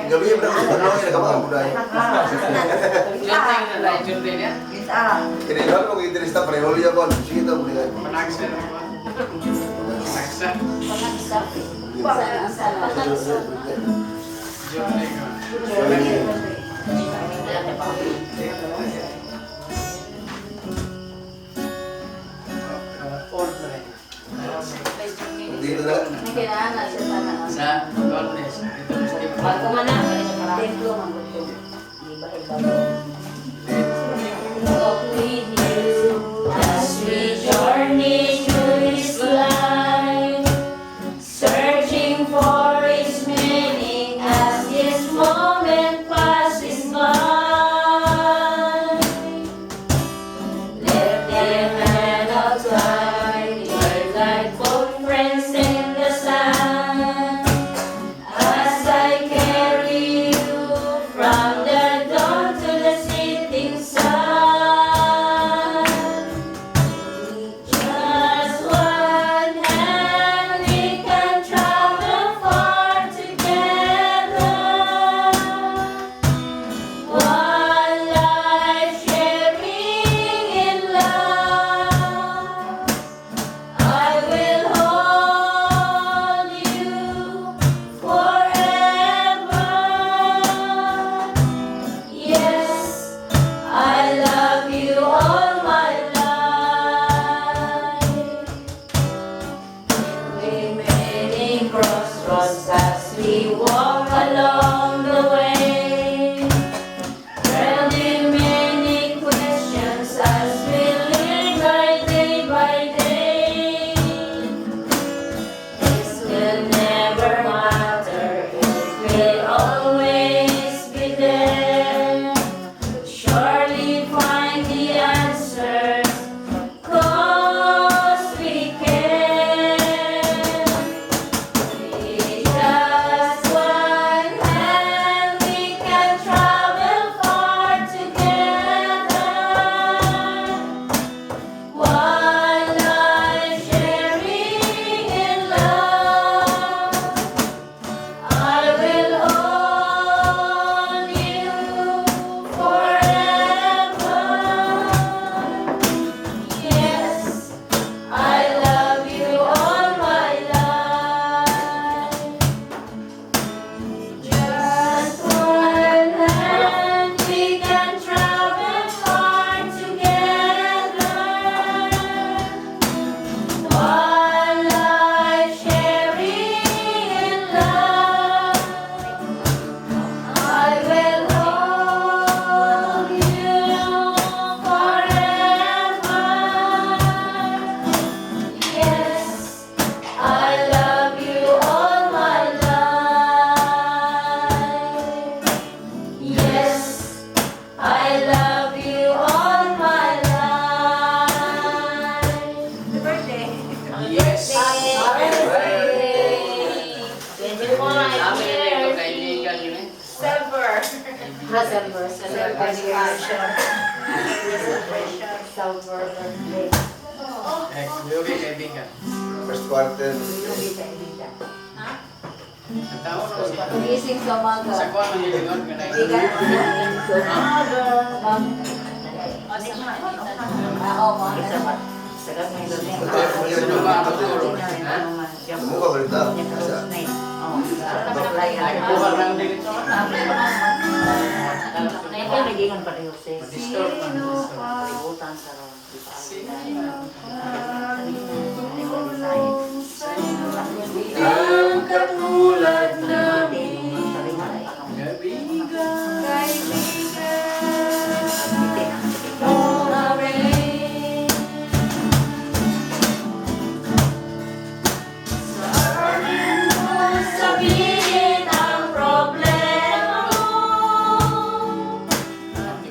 Gabi yung berapa sebenarnya ada kamu budaya. Ini kan mau interista preoli ya kon, kita boleh. Panaksa. Dito na. Sa God Bless. Bago man na, templo man ito. Di ba walk with you as we journey through this life, searching for its meaning as this moment passes by. Let them hand out tight, like both friends in the sun, as I carry you from the dawn to the setting sun. Just one hand, we can travel far together. One life sharing in love. I will hold you forever. Yes, I love you all my life. We many crossroads as we walk along the way. There will many questions as we live day by day. This will never matter, it will always be there. Surely find the answers, 'cause we can. With just one hand, we can travel far together. One life sharing in love. I will hold you forever. Yes, I love you all my life. Just one hand, we can travel far together. One life sharing in love. I will hold you forever. Yes, I love you all my life. Yes, I love you all my life. Happy birthday. Yes. Happy birthday. 21 Amin ito years. kaibigan yun eh. Silver. Silver. Celebration. Silver birthday. Yubi kaibigan. First quarter. Ang taon o siya. Gising sa umaga. Sa kuwan man yung lingon ka na yun. Gising sa umaga. Sino ba ang maturo? Ha? Kamu ka balita? Asa? Ay, buwan lang din ito. Madistorb man. Ang katulad namin, Kaibigan. don't worry. Sa amin mo sabihin ang problema mo.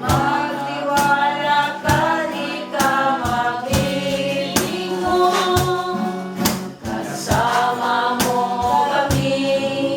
Magtiwala ka, di ka mag-iingo. Kasama mo kami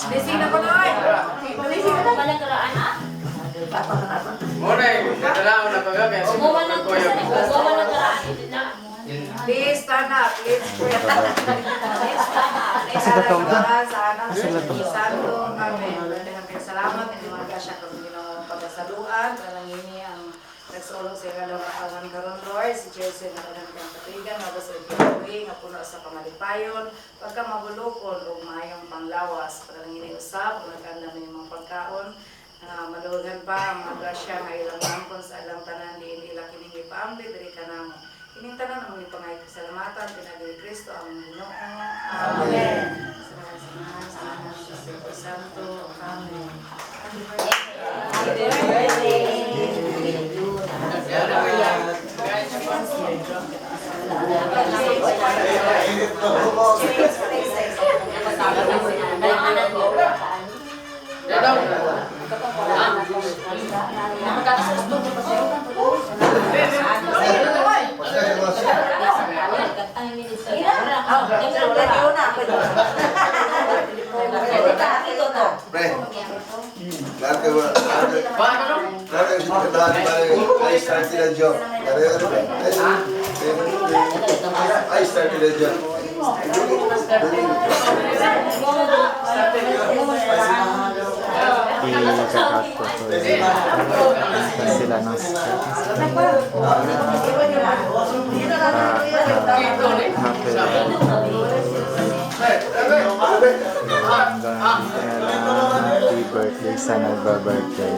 Bising na ko na ay. Bising na Wala karaan ah? Muna dadala ko na pagabi. Umuman ng karaan ito na. Please stand up. Let's pray. Sana Santo. Amen. Salamat at mga kasya kung ginawang pagkasaluan. Kalangini ang nagsulong sa ilang makalang karon, Lord. Si Jersey na kalang kang katigan. Mabas ay pinagawin. Napuno sa kamalipayon. Pagka mabulokon o mayong panglawas. Kalangini usap. Kung nagkanda mo yung mga pagkaon. Maluwagan pa ang mga grasya nga ilang mangkon sa ilang tanan. Di nila kiningi paambi. Dari ka na mo. Kining tanan ang mga pangayit salamatan. Pinagawin Kristo ang Ginoo. Amen. Santo. Amen. Happy Pre. Lahat ka ba? Lahat ka yung kantahan ni Mare. I started a job. I started a job. I-cut ko sila ng happy birthday sa nagba-birthday.